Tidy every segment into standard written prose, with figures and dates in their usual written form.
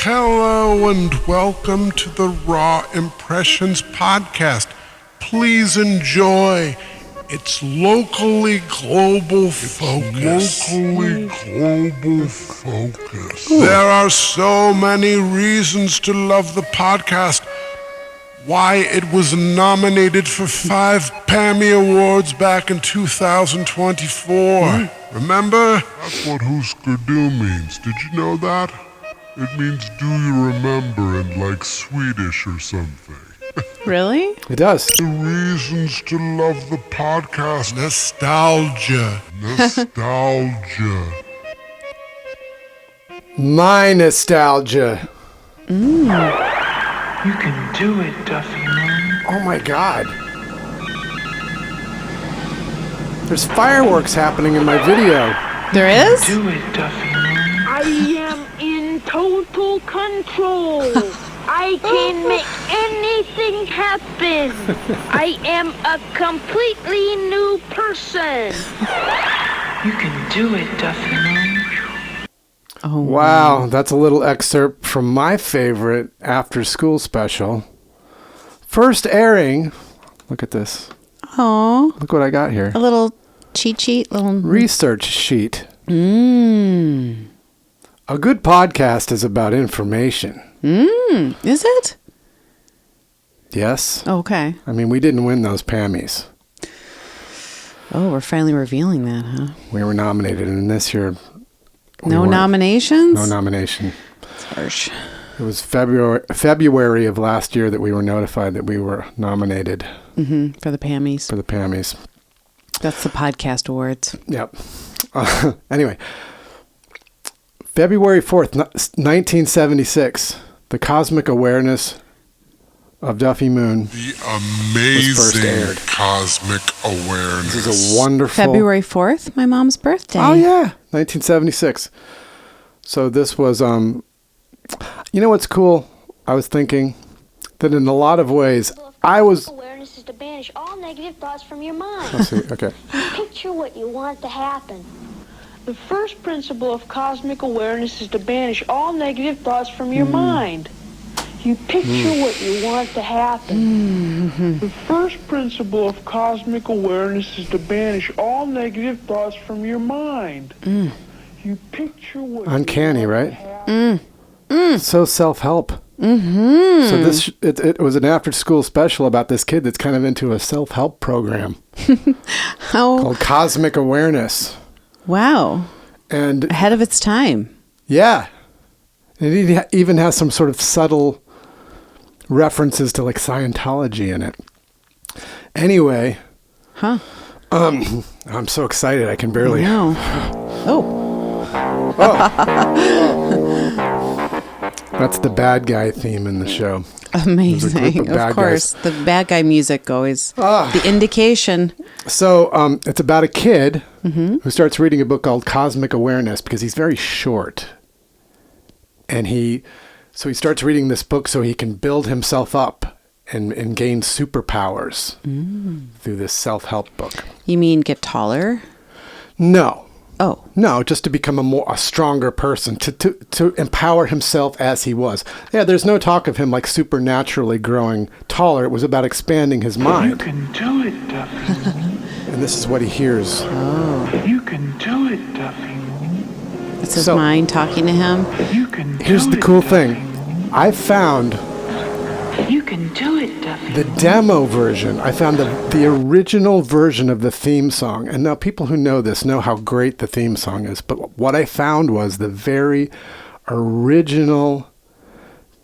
Hello and welcome to the Raw Impressions podcast. Please enjoy. It's locally global focus. There are so many reasons to love the podcast. Why it was nominated for 5 Pammy Awards back in 2024. Remember? That's what Husker Du means. Did you know that? It means do you remember in like Swedish or something. Really? It does. The reasons to love the podcast. Nostalgia. My nostalgia. You can do it, Duffy Moon. Oh my god. There's fireworks happening in my video. There is? Do it, Duffy Moon. I am in total control. I can make anything happen. I am a completely new person. You can do it, Duffy Moon. Oh, Wow, that's a little excerpt from my favorite after-school special. First airing. Look at this. Oh, Look what I got here. a little cheat sheet, little Research sheet. Mm. A good podcast is about information. Is it? Yes. Okay. I mean, we didn't win those Pammys. Oh, we're finally revealing that, huh? We were nominated, and this year... No nominations? No nomination. That's harsh. It was February of last year that we were notified that we were nominated For the Pammys. for the Pammys. That's the podcast awards. Yep. Anyway, February 4th, 1976, the cosmic awareness of Duffy Moon. The first aired. amazing cosmic awareness. This is a wonderful... February 4th, my mom's birthday. Oh, yeah. 1976. So this was... You know what's cool? I was thinking that in a lot of ways, I was... Awareness is to banish all negative thoughts from your mind. Let's see. Okay. Picture what you want to happen. The first principle of cosmic awareness is to banish all negative thoughts from your mind. You picture what you want to happen. The first principle of cosmic awareness is to banish all negative thoughts from your mind. You picture what Uncanny, you want right? to happen. So self-help. So this it was an after-school special about this kid that's kind of into a self-help program Oh, called Cosmic Awareness. wow. And Ahead of its time. yeah, it even has some sort of subtle references to like Scientology in it. Anyway, Huh. I'm so excited I can barely. No. Oh. That's the bad guy theme in the show. Amazing. of bad Of course. The bad guy music always. The indication. So it's about a kid who starts reading a book called Cosmic Awareness because he's very short. And he starts reading this book so he can build himself up and gain superpowers through this self-help book. You mean get taller? No, Oh. just to become a stronger person, to empower himself as he was. Yeah, there's no talk of him like supernaturally growing taller. It was about expanding his You mind. can do it, Duffy Moon. And this is what he hears. You can do it, Duffy Moon. It's his So- mind talking to him. You can do Here's the it, cool Duffy thing. Moon. I found You can do it, Duffy the Moon. demo version. I found the original version of the theme song. And now people who know this know how great the theme song is. But what I found was the very original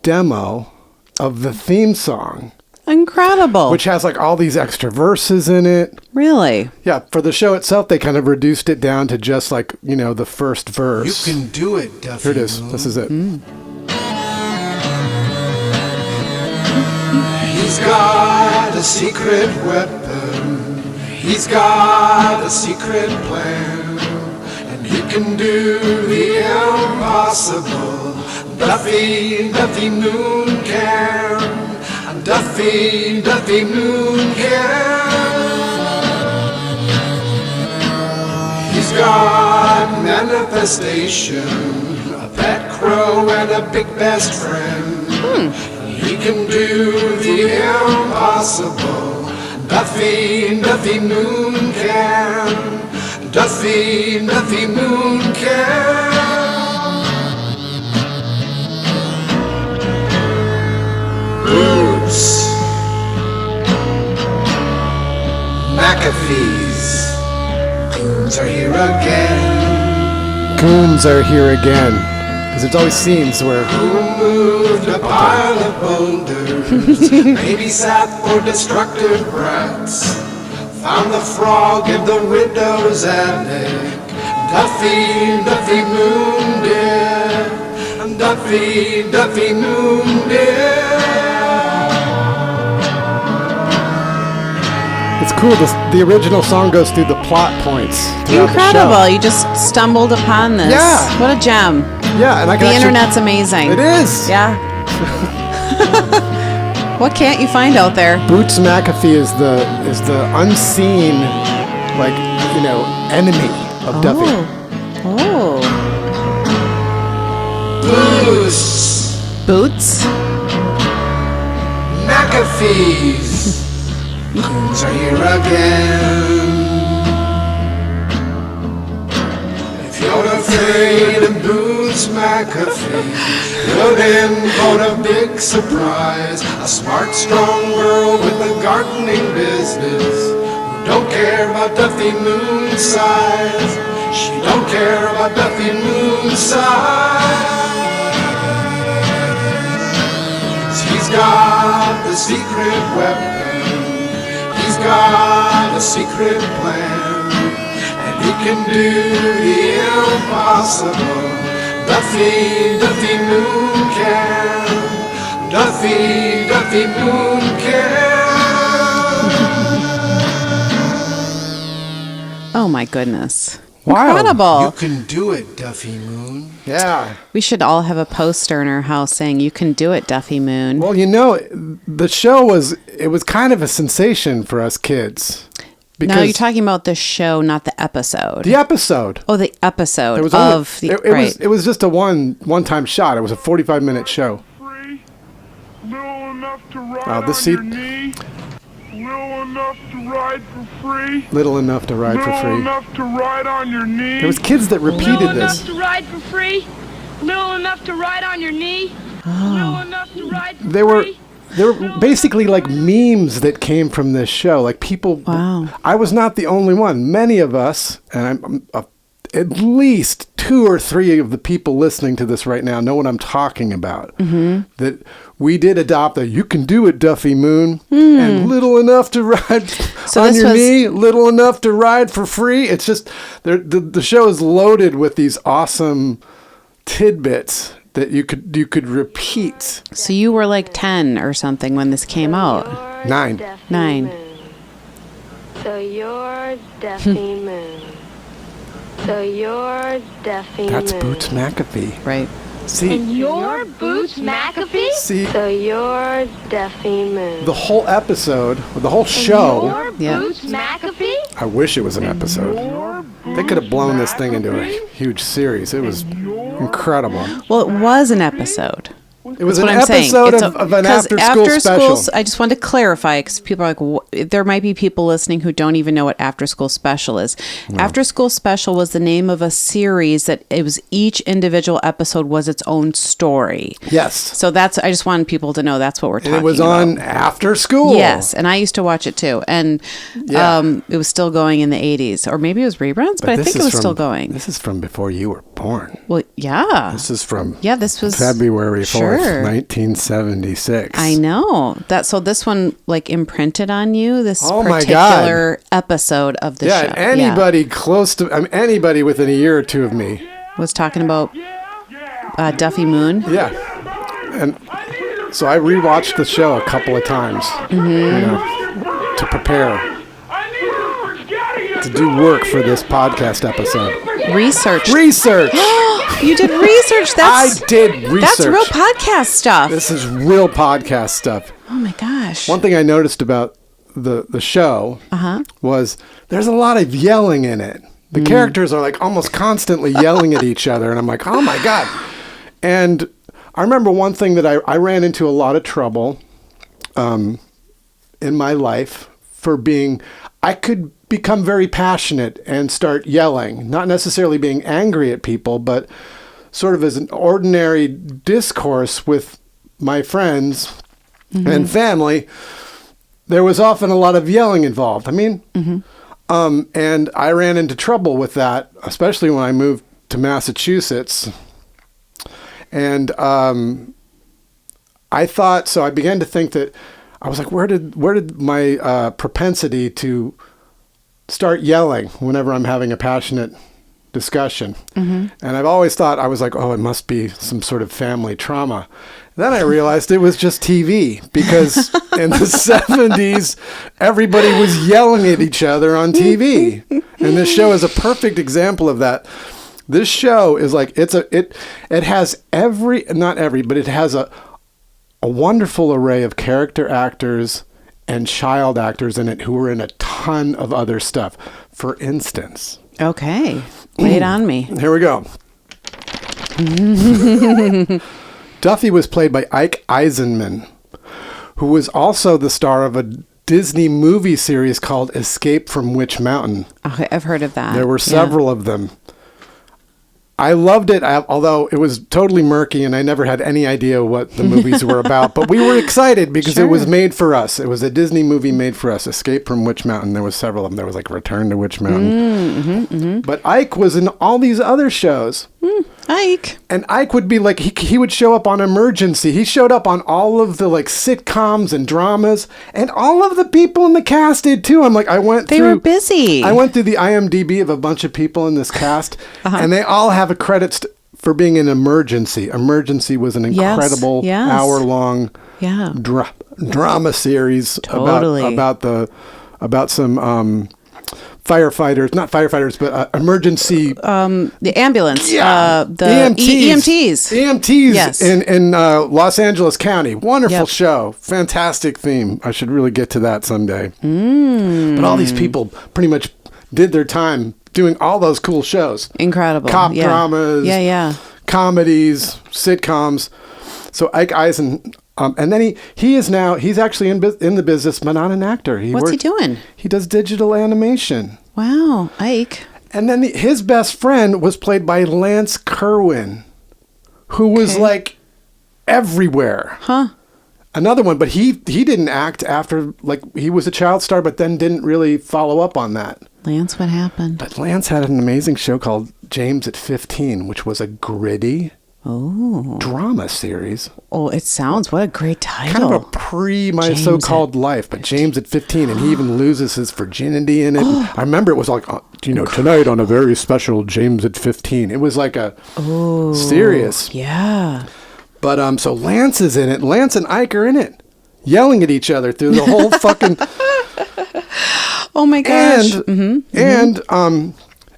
demo of the theme song, Incredible. which has like all these extra verses in it. Really? Yeah, for the show itself, they kind of reduced it down to just like, the first verse. You can do it, Duffy. Here it is. This is it. He's got a secret weapon. He's got a secret plan. And he can do the impossible. Duffy Moon can. And Duffy Moon can. He's got manifestation, a pet crow and a big best friend. He can do the impossible. Duffy Moon can. Duffy Moon can. Boots. McAfee's. Goons are here again. Goons are here again. Because there's always scenes where... Who moved a pile of boulders? Maybe sat for destructive brats. Found the frog in the widow's attic. Duffy Moon did. Duffy Moon did. It's cool. The original song goes through the plot points. Incredible. You just stumbled upon this. Yeah. What a gem. Yeah. And The internet's amazing. It is. Yeah. What can't you find out there? Boots McAfee is the unseen, enemy of Duffy. Oh. Boots? McAfee's. Goons are here again. If you're afraid of Boots McAfee, you're in for a big surprise. A smart, strong girl with a gardening business who don't care about Duffy Moon's size. She don't care about Duffy Moon's size. He's got the secret weapon. He's got a secret plan, and he can do the impossible. Duffy Moon can. Duffy Moon can. Oh my goodness. Wow. Incredible. You can do it, Duffy Moon. Yeah. We should all have a poster in our house saying, "You can do it, Duffy Moon." Well, the show was kind of a sensation for us kids. Now you're talking about the show, not the episode. The episode. Oh, the episode It was just a one-time shot. It was a 45-minute show. Free, little enough to ride this on seat- your knee, little enough to ride for free, Little enough to ride for little free. enough to ride on your knee. There was kids that repeated Little this. enough to ride for free. Little enough to ride on your knee. Little enough to ride for They were free. basically like memes that came from this show. Like people. Wow. I was not the only one. Many of us, and I'm at least 2 or 3 of the people listening to this right now know what I'm talking about. Mm-hmm. That we did adopt the "You can do it, Duffy Moon," and little enough to ride on your knee, little enough to ride for free. It's just the show is loaded with these awesome tidbits that you could repeat. So you were like 10 or something when this came out. 9. 9. So you're Duffy Moon. So you're Duffy Moon. That's Boots McAfee. Right. See, You're Boots McAfee? see, So you're Duffy Moon. the whole episode, the whole show. You're Yeah. Boots McAfee? I wish it was an episode. They could have blown this thing into a huge series. It was incredible. Well, it was an episode. It was That's an what I'm saying. episode It's of an 'cause after-school special. I just wanted to clarify because people are like, there might be people listening who don't even know what After School Special is. No. After School Special was the name of a series that it was each individual episode was its own story. Yes. So I just wanted people to know that's what we're talking And about. it was on after school. Yes, and I used to watch it too. And it was still going in the 80s. Or maybe it was reruns, but I think it was still going. This is from before you were born. Well, yeah. This is from this was February 4th, sure. 1976. I know. So this one like imprinted on you, this Oh my particular episode of the show. Anybody close to, anybody within a year or two of me. Was talking about Duffy Moon. Yeah. And so I rewatched the show a couple of times, to prepare, to do work for this podcast episode. Research. You did research. I did research. That's real podcast stuff. This is real podcast stuff. Oh my gosh. One thing I noticed about the show was there's a lot of yelling in it. The characters are like almost constantly yelling at each other, and I'm like, oh my God. And I remember one thing that I ran into a lot of trouble in my life for being, I could become very passionate and start yelling, not necessarily being angry at people, but sort of as an ordinary discourse with my friends and family. There was often a lot of yelling involved. I mean, and I ran into trouble with that, especially when I moved to Massachusetts. And I began to think that, I was like, where did my propensity to start yelling whenever I'm having a passionate discussion? And I've always thought, I was like, oh, it must be some sort of family trauma. Then I realized it was just TV, because in the 70s, everybody was yelling at each other on TV. And this show is a perfect example of that. This show is like, it has it has a wonderful array of character actors and child actors in it who were in a ton of other stuff. For instance. Okay. Lay it on me. Here we go. Duffy was played by Ike Eisenman, who was also the star of a Disney movie series called Escape from Witch Mountain. Okay, I've heard of that. There were several of them. I loved it, although it was totally murky and I never had any idea what the movies were about. But we were excited because it was made for us. It was a Disney movie made for us, Escape from Witch Mountain. There was several of them. There was like Return to Witch Mountain. But Ike was in all these other shows. Ike. And Ike would be like, he would show up on Emergency. He showed up on all of the like sitcoms and dramas. And all of the people in the cast did too. I'm like, They were busy. I went through the IMDb of a bunch of people in this cast. And they all have a credit for being in Emergency. Emergency was an incredible hour-long drama series about some not firefighters, but emergency. The ambulance. The EMTs. EMTs yes. in Los Angeles County. Wonderful show. Fantastic theme. I should really get to that someday. But all these people pretty much did their time doing all those cool shows. Incredible. Cop dramas. Comedies, sitcoms. So Ike Eisen. And then he's actually in the business, but not an actor. What's he doing? He does digital animation. Wow, Ike. And then his best friend was played by Lance Kerwin, who was like everywhere. Huh. Another one, but he didn't act after, like, he was a child star, but then didn't really follow up on that. Lance, what happened? But Lance had an amazing show called James at 15, which was a gritty drama series. Oh, it sounds, what a great title. Kind of a my James so-called life, but James at 15, and he even loses his virginity in it. I remember it was like, tonight on a very special James at 15. It was like a serious. Yeah. But so Lance is in it. Lance and Ike are in it, yelling at each other through the whole fucking. Oh my gosh.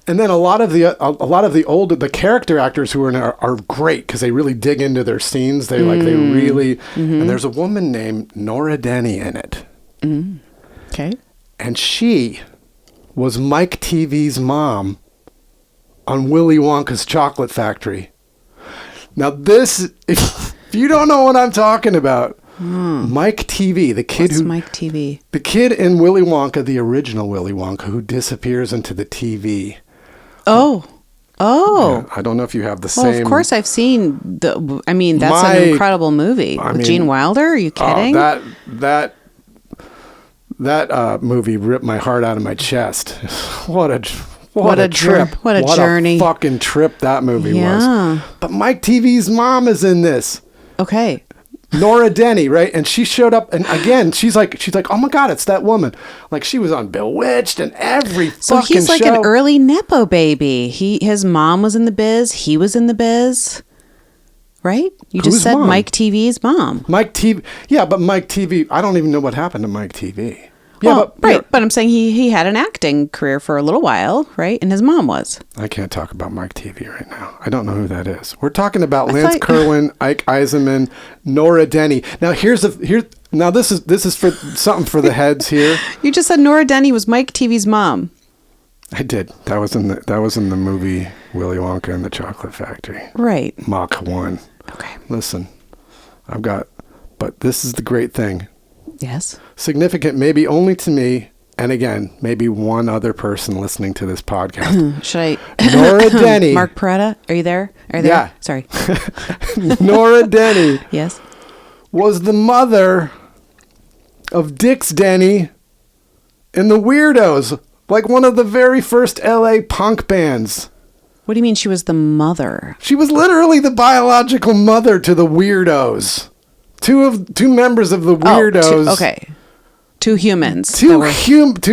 And then a lot of the older character actors who are in it are great because they really dig into their scenes. They really. And there's a woman named Nora Denny in it. Okay. And she was Mike TV's mom on Willy Wonka's Chocolate Factory. Now this, if you don't know what I'm talking about, Mike TV, the kid Mike TV? The kid in Willy Wonka, the original Willy Wonka, who disappears into the TV. Oh. Yeah, I don't know if you have the same. Well, of course I've seen that's an incredible movie. With Gene Wilder? Are you kidding? That movie ripped my heart out of my chest. What a trip. What a journey. What a fucking trip that movie was. But Mike TV's mom is in this. Okay. Nora Denny, right? And she showed up, and again, she's like, oh my God, it's that woman. Like, she was on Bewitched and every fucking show. So he's like an early Nepo baby. His mom was in the biz. He was in the biz. Right? You just said mom? Mike TV's mom. Mike TV. Yeah, but Mike TV, I don't even know what happened to Mike TV. Yeah, but I'm saying he had an acting career for a little while, right? And his mom was. I can't talk about Mike TV right now. I don't know who that is. We're talking about Lance Kerwin, Ike Eisenman, Nora Denny. Now this is for something for the heads here. You just said Nora Denny was Mike TV's mom. I did. That was in the movie Willy Wonka and the Chocolate Factory. Right. Mach 1. Okay. listen, but this is the great thing. Yes. Significant maybe only to me, and again, maybe one other person listening to this podcast. Should I? Nora Denny. Mark Peretta, are you there? Are you there? Yeah. Sorry. Nora Denny Yes. was the mother of Dix Denny and the Weirdos, like one of the very first LA punk bands. What do you mean she was the mother? She was literally the biological mother to the Weirdos. Two members of the Weirdos. Okay. Two humans. Two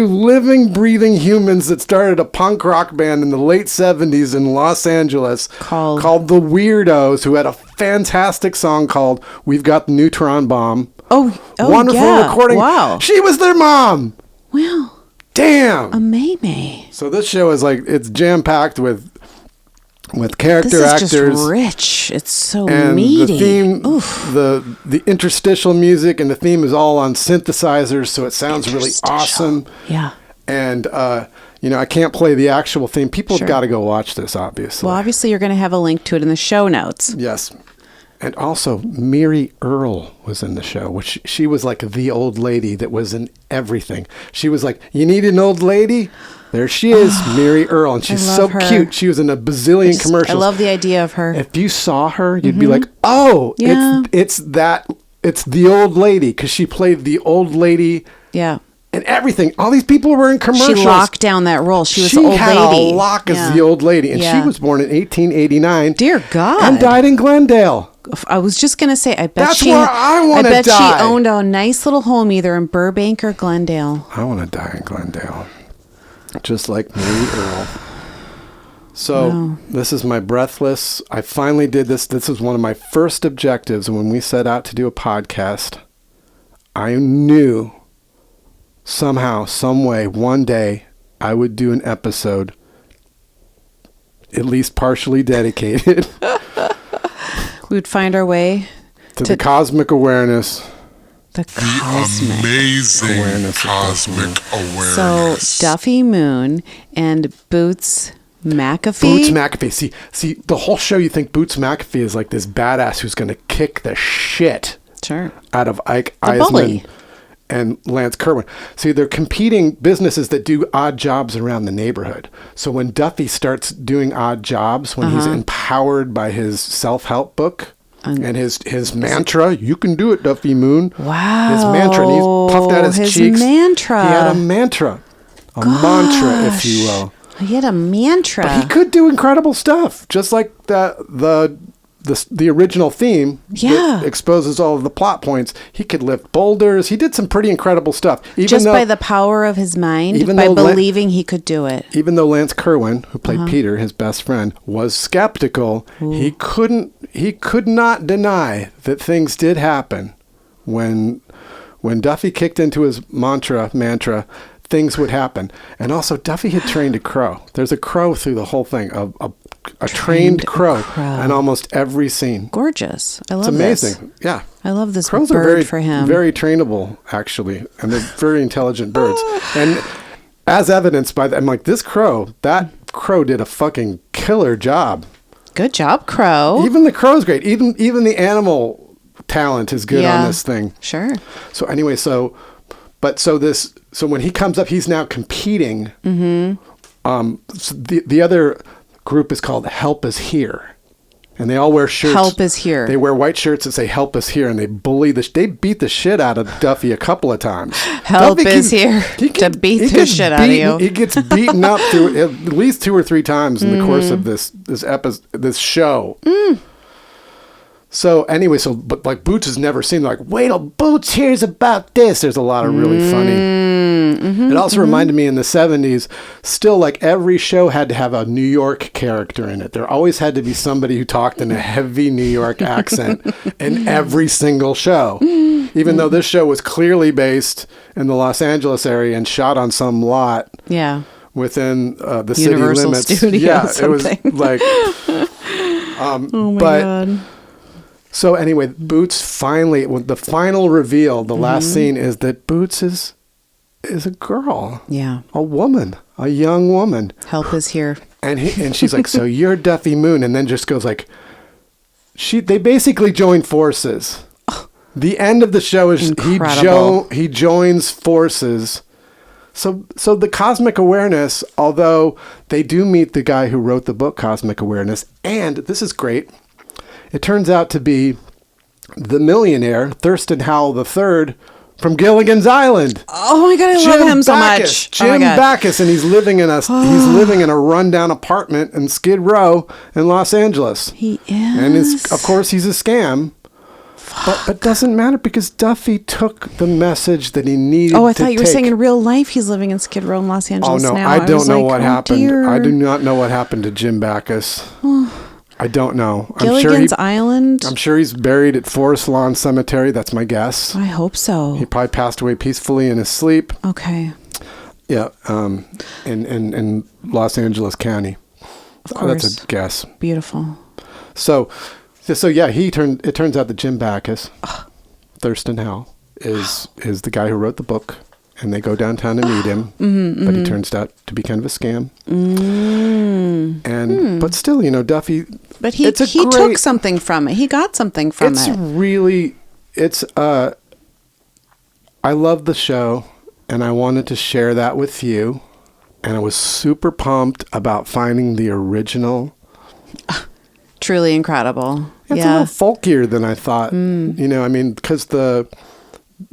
living, breathing humans that started a punk rock band in the late 70s in Los Angeles called The Weirdos, who had a fantastic song called We've Got the Neutron Bomb. Wonderful yeah. recording. Wow. She was their mom. Wow. Damn. A May. So this show is like, it's jam-packed with character actors. This is just rich. It's so and meaty. The theme, the interstitial music and the theme is all on synthesizers, so it sounds really awesome. Yeah. And I can't play the actual theme. People have got to go watch this, obviously. Well, obviously you're going to have a link to it in the show notes. Yes. And also, Mary Earle was in the show, which she was like the old lady that was in everything. She was like, you need an old lady? There she is, Mary Earle, and she's so cute. She was in a bazillion commercials. I love the idea of her. If you saw her, you'd be like, "Oh, yeah. it's the old lady," because she played the old lady. Yeah. And everything. All these people were in commercials. She locked down that role. She was the old lady. She had a lock as the old lady, and she was born in 1889. Dear God. And died in Glendale. I was just gonna say, I bet That's where I want to die. she owned a nice little home either in Burbank or Glendale. I want to die in Glendale. Just like Mary Earle. So This is my breathless. I finally did this. This is one of my first objectives when we set out to do a podcast. I knew somehow, some way, one day I would do an episode at least partially dedicated. We would find our way to the cosmic awareness. The cosmic amazing awareness cosmic awareness. So Duffy Moon and Boots McAfee. Boots McAfee. See, the whole show you think Boots McAfee is like this badass who's going to kick the shit out of Ike Eisman bully. And Lance Kerwin. See, they're competing businesses that do odd jobs around the neighborhood. So when Duffy starts doing odd jobs, when he's empowered by his self-help book, and his mantra, you can do it, Duffy Moon. Wow. His mantra, and he's puffed out his cheeks. Mantra. He had a mantra. Mantra, if you will. He had a mantra. But he could do incredible stuff, just like the original theme that exposes all of the plot points. He could lift boulders. He did some pretty incredible stuff. By the power of his mind, by believing he could do it. Even though Lance Kerwin, who played Peter, his best friend, was skeptical, he could not deny that things did happen. When Duffy kicked into his mantra, things would happen. And also, Duffy had trained a crow. There's a crow through the whole thing, a trained crow in almost every scene. Gorgeous. I love It's amazing. This. Yeah. I love this Crows bird are very, for him. very trainable, actually. And they're very intelligent birds. And as evidenced by I'm like, that crow did a fucking killer job. Good job, crow. Even the crow's great. Even the animal talent is good on this thing. Sure. So anyway, so when he comes up, he's now competing. So the other group is called Help Is Here. And they all wear shirts. Help Is Here. They wear white shirts that say Help Is Here, and they beat the shit out of Duffy a couple of times. Help is here to beat the shit out of you. He gets beaten up through at least 2 or 3 times in the course of this show. So anyway, but like Boots has never seen, like, wait till Boots hears about this. There's a lot of really funny. It also reminded me in the 70s, still like every show had to have a New York character in it. There always had to be somebody who talked in a heavy New York accent in every single show. Even though this show was clearly based in the Los Angeles area and shot on some lot within the city Universal limits. Studios, it was like... oh my God. So anyway, Boots finally, the final reveal, the last scene is that Boots is a girl. Yeah. A woman, a young woman. Help Is Here. And she's like, so you're Duffy Moon. And then just goes like, they basically join forces. The end of the show is he joins forces. So the cosmic awareness, although they do meet the guy who wrote the book Cosmic Awareness, and this is great, it turns out to be the millionaire Thurston Howell III from Gilligan's Island. Oh my God, I love him so much. Jim Backus, and he's living in a rundown apartment in Skid Row in Los Angeles. He is. And of course he's a scam. But doesn't matter because Duffy took the message that he needed to take. Oh, I thought you were saying in real life he's living in Skid Row in Los Angeles now. Oh, no, I don't know what happened. Dear. I do not know what happened to Jim Backus. I don't know. Gilligan's Island? I'm sure he's buried at Forest Lawn Cemetery. That's my guess. I hope so. He probably passed away peacefully in his sleep. Okay. Yeah, in Los Angeles County. Of course. That's a guess. Beautiful. So yeah, it turns out that Jim Backus, Thurston Howell, is the guy who wrote the book, and they go downtown to meet him, but he turns out to be kind of a scam. But still, Duffy. But he took something from it. He got something from it. I love the show, and I wanted to share that with you, and I was super pumped about finding the original. Truly incredible. It's a little folkier than I thought. Because the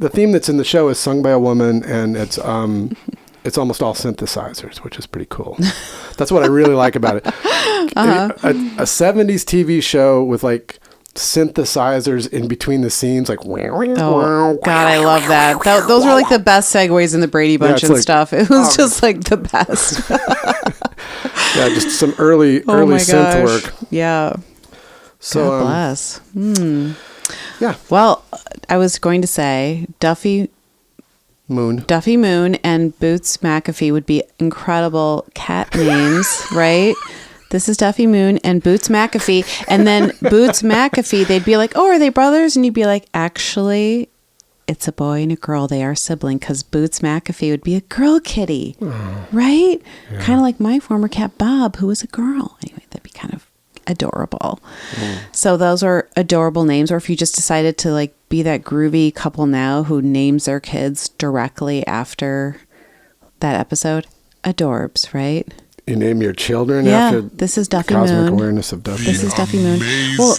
theme that's in the show is sung by a woman, and it's almost all synthesizers, which is pretty cool. That's what I really like about it. A 70s TV show with like synthesizers in between the scenes, like God, I love that. Those were like the best segues in the Brady Bunch and stuff. It was just like the best. Yeah, just some early synth work. Yeah. So God bless. Yeah. Well, I was going to say Duffy Moon and Boots McAfee would be incredible cat names, right? This is Duffy Moon and Boots McAfee. And then Boots McAfee, they'd be like, oh, are they brothers? And you'd be like, actually, it's a boy and a girl. They are siblings, because Boots McAfee would be a girl kitty, right? Yeah. Kind of like my former cat, Bob, who was a girl. Anyway, that'd be kind of adorable. So those are adorable names. Or if you just decided to like be that groovy couple now who names their kids directly after that episode, adorbs, right? You name your children after this is Duffy Cosmic Moon. Awareness of Duffy. This is Duffy Moon. Well,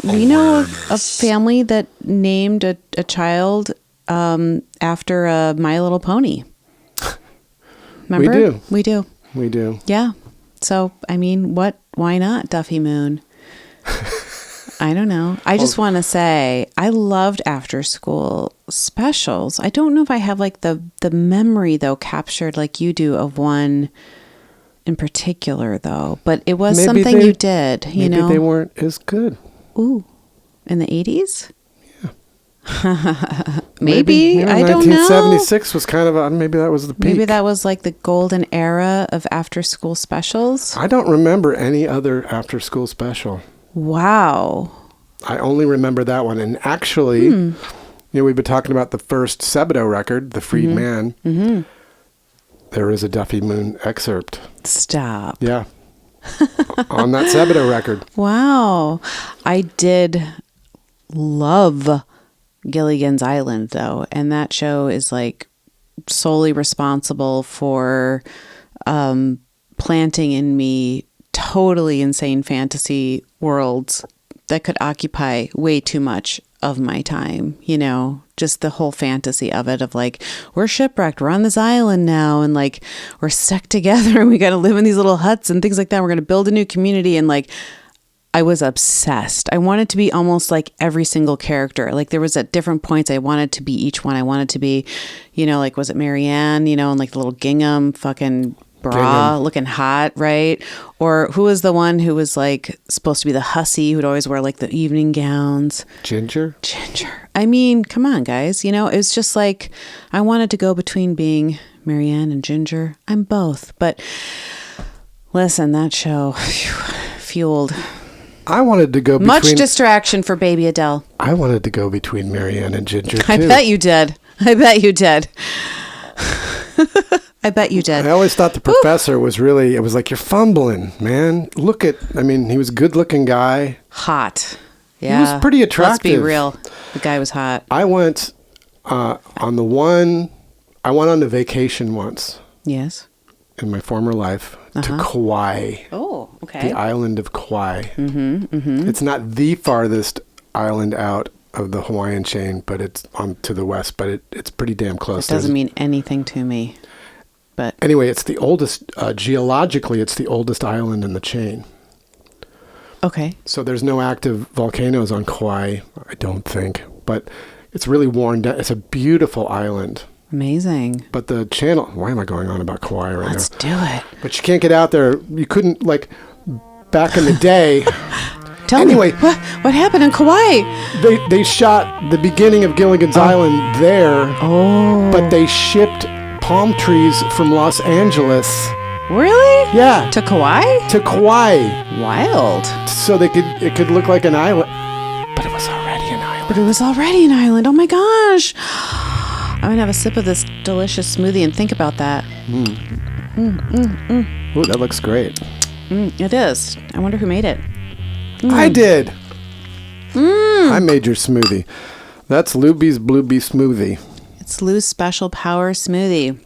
we know a family that named a child after a My Little Pony. Remember? We do. Yeah. So, I mean, why not Duffy Moon? I don't know. I just want to say I loved after school specials. I don't know if I have like the memory though captured like you do of one in particular though, but it was something you did, you know. Maybe they weren't as good. Ooh. In the 80s? Yeah. Maybe I don't know. 1976 was kind of maybe that was the peak. Maybe that was like the golden era of after school specials. I don't remember any other after school special. Wow. I only remember that one. And actually, we've been talking about the first Sebado record, The Freed Man. Mm-hmm. There is a Duffy Moon excerpt. Stop. Yeah. On that Sebado record. Wow. I did love Gilligan's Island, though. And that show is like solely responsible for planting in me totally insane fantasy worlds that could occupy way too much of my time, just the whole fantasy of it, of like, we're shipwrecked, we're on this island now, and like, we're stuck together and we got to live in these little huts and things like that. We're going to build a new community. And like, I was obsessed. I wanted to be almost like every single character. Like there was at different points, I wanted to be each one. I wanted to be, like, was it Marianne, and like the little gingham fucking bra looking hot, right? Or who was the one who was like supposed to be the hussy who'd always wear like the evening gowns? Ginger. I mean, come on, guys. It was just like I wanted to go between being Marianne and Ginger. I'm both. But listen, that show fueled. I wanted to go between... Much distraction for baby Adele. I wanted to go between Marianne and Ginger, too. I bet you did. I bet you did. I always thought the professor was really, it was like, you're fumbling, man. He was a good looking guy. Hot. Yeah. He was pretty attractive. Let's be real. The guy was hot. I went on a vacation once. Yes. In my former life to Kauai. Oh, okay. The island of Kauai. It's not the farthest island out of the Hawaiian chain, but it's on to the west, but it's pretty damn close. It doesn't mean anything to me. But anyway, it's the oldest, geologically, it's the oldest island in the chain. Okay. So there's no active volcanoes on Kauai, I don't think, but it's really worn down. It's a beautiful island. Amazing. But the channel, why am I going on about Kauai right Let's now? do it. But you can't get out there. You couldn't, back in the day. Tell me, what happened in Kauai? They shot the beginning of Gilligan's Island there. Oh. But they shipped palm trees from Los Angeles. Really? Yeah. To Kauai? To Kauai. Wild. So it could look like an island. But it was already an island. Oh my gosh. I'm going to have a sip of this delicious smoothie and think about that. Ooh, that looks great. It is. I wonder who made it. I did. I made your smoothie. That's Luby's Bluebee smoothie. It's Lou's Special Power Smoothie.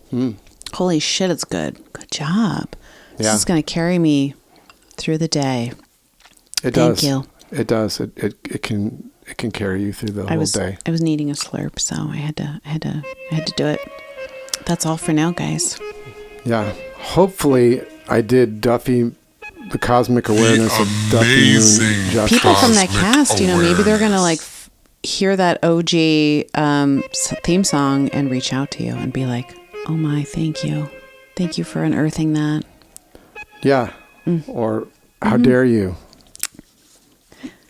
Holy shit, it's good. Good job. This is going to carry me through the day. It does. Thank you. It does. It can carry you through the whole day. I was needing a slurp, so I had to do it. That's all for now, guys. Yeah. Hopefully, I did Duffy, the cosmic awareness of Duffy Moon justice. People from that cast, maybe they're gonna hear that OG theme song and reach out to you and be like, "Oh my, thank you for unearthing that." Yeah. Or how dare you?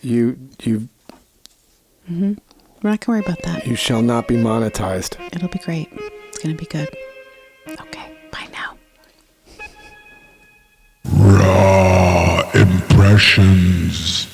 You. We're not gonna worry about that. You shall not be monetized. It'll be great. It's gonna be good. Okay. Bye now. Raw impressions.